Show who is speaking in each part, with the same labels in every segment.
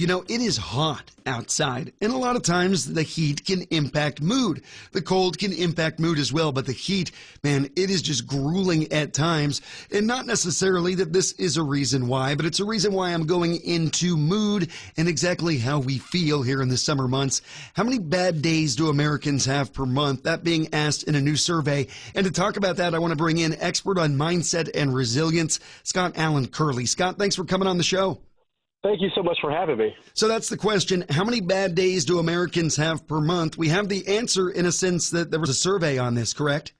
Speaker 1: You know, it is hot outside, and a lot of times the heat can impact mood. The cold can impact mood as well, but the heat, man, it is just grueling at times. And not necessarily that this is a reason why, but it's a reason why I'm going into mood and exactly how we feel here in the summer months. How many bad days do Americans have per month? That being asked in a new survey. And to talk about that, I want to bring in expert on mindset and resilience, Scott Allen Curley. Scott, thanks for coming on the show.
Speaker 2: Thank you so much for having me.
Speaker 1: So that's the question. How many bad days do Americans have per month? We have the answer in a sense that there was a survey on this, correct?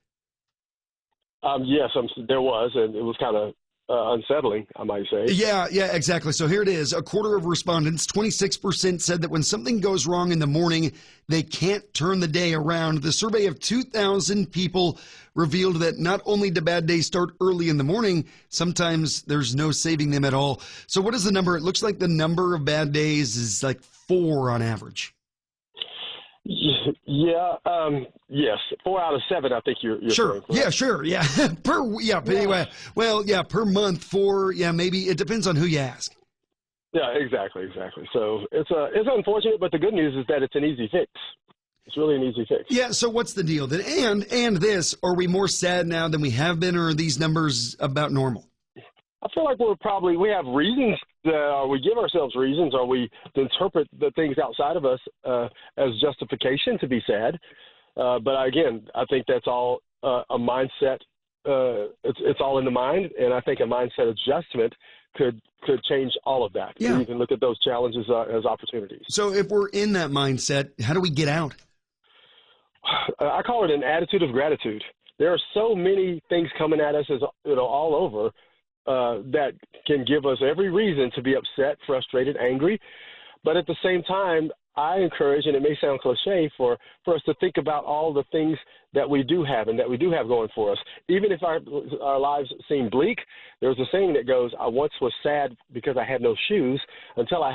Speaker 2: Yes, there was, and it was kind of unsettling, I might say.
Speaker 1: Yeah, exactly. So here it is. A quarter of respondents, 26%, said that when something goes wrong in the morning, they can't turn the day around. The survey of 2,000 people revealed that not only do bad days start early in the morning, sometimes there's no saving them at all. So what is the number? It looks like the number of bad days is like 4 on average.
Speaker 2: Yeah, yes, 4 out of 7. I think you're
Speaker 1: sure. Yeah, sure. Yeah, anyway, well, yeah, per month, 4. Yeah, maybe it depends on who you ask.
Speaker 2: Yeah, exactly. So it's unfortunate, but the good news is that it's an easy fix. It's really an easy fix.
Speaker 1: Yeah. So what's the deal? And this, are we more sad now than we have been, or are these numbers about normal?
Speaker 2: I feel like we have reasons, or we give ourselves reasons, or we interpret the things outside of us as justification to be sad. But again, I think that's all a mindset. It's all in the mind, and I think a mindset adjustment could change all of that.
Speaker 1: Yeah.
Speaker 2: You can look at those challenges as opportunities.
Speaker 1: So if we're in that mindset, how do we get out?
Speaker 2: I call it an attitude of gratitude. There are so many things coming at us, all over. That can give us every reason to be upset, frustrated, angry. But at the same time, I encourage, and it may sound cliche, for us to think about all the things that we do have and that we do have going for us. Even if our lives seem bleak, there's a saying that goes, I once was sad because I had no shoes until I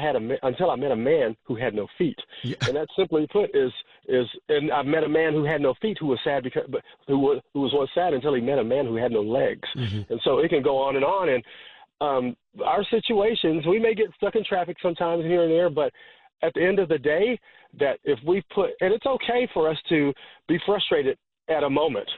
Speaker 2: met a man who had no feet. Yeah. And that simply put and I met a man who had no feet who was sad who was once sad until he met a man who had no legs. Mm-hmm. And so it can go on. And our situations, we may get stuck in traffic sometimes here and there, but at the end of the day, that if we and it's okay for us to be frustrated at a moment,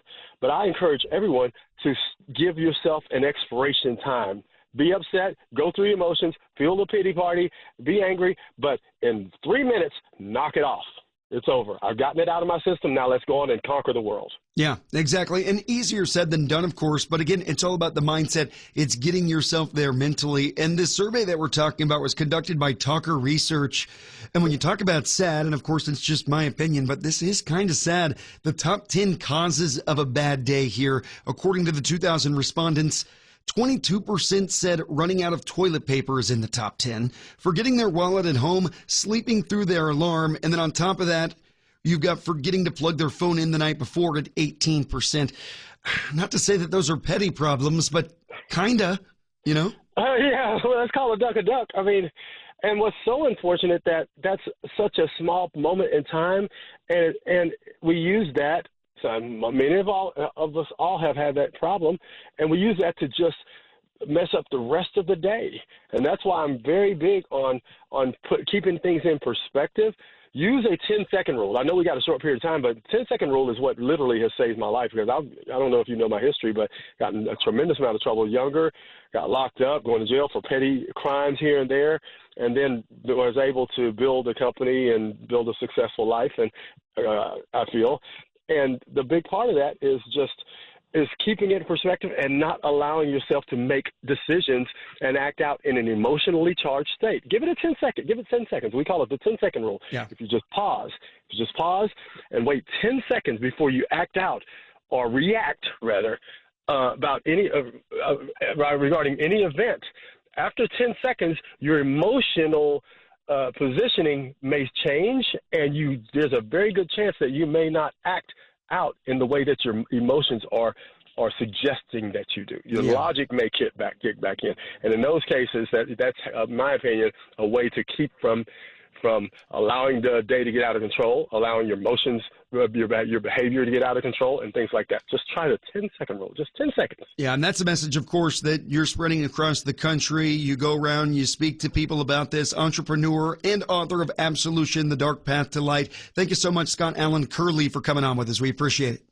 Speaker 2: but I encourage everyone to give yourself an expiration time. Be upset, go through your emotions, feel the pity party, be angry, but in 3 minutes, knock it off. It's over. I've gotten it out of my system. Now let's go on and conquer the world.
Speaker 1: Yeah, exactly. And easier said than done, of course. But again, it's all about the mindset. It's getting yourself there mentally. And this survey that we're talking about was conducted by Talker Research. And when you talk about sad, and of course, it's just my opinion, but this is kind of sad. The top 10 causes of a bad day here, according to the 2,000 respondents, 22% said running out of toilet paper is in the top 10, forgetting their wallet at home, sleeping through their alarm, and then on top of that, you've got forgetting to plug their phone in the night before at 18%. Not to say that those are petty problems, but kinda, you know?
Speaker 2: Yeah, well, let's call a duck a duck. I mean, and what's so unfortunate that's such a small moment in time, and we use that. So many of us all have had that problem, and we use that to just mess up the rest of the day. And that's why I'm very big on keeping things in perspective. Use a 10-second rule. I know we got a short period of time, but 10-second rule is what literally has saved my life, because I don't know if you know my history, but got in a tremendous amount of trouble younger, got locked up, going to jail for petty crimes here and there, and then was able to build a company and build a successful life, and I feel. And the big part of that is keeping it in perspective and not allowing yourself to make decisions and act out in an emotionally charged state. Give it a 10 second. Give it 10 seconds. We call it the 10-second rule. Yeah. If you just pause and wait 10 seconds before you act out or react, rather, about regarding any event. After 10 seconds, your emotional positioning may change, and there's a very good chance that you may not act out in the way that your emotions are suggesting that you do. Your logic may kick back in, and in those cases, that's, in my opinion, a way to keep from from allowing the day to get out of control, allowing your emotions, your behavior to get out of control, and things like that. Just try the 10-second rule, just 10 seconds.
Speaker 1: Yeah, and that's a message, of course, that you're spreading across the country. You go around, you speak to people about this, entrepreneur and author of Absolution, The Dark Path to Light. Thank you so much, Scott Allen Curley, for coming on with us. We appreciate it.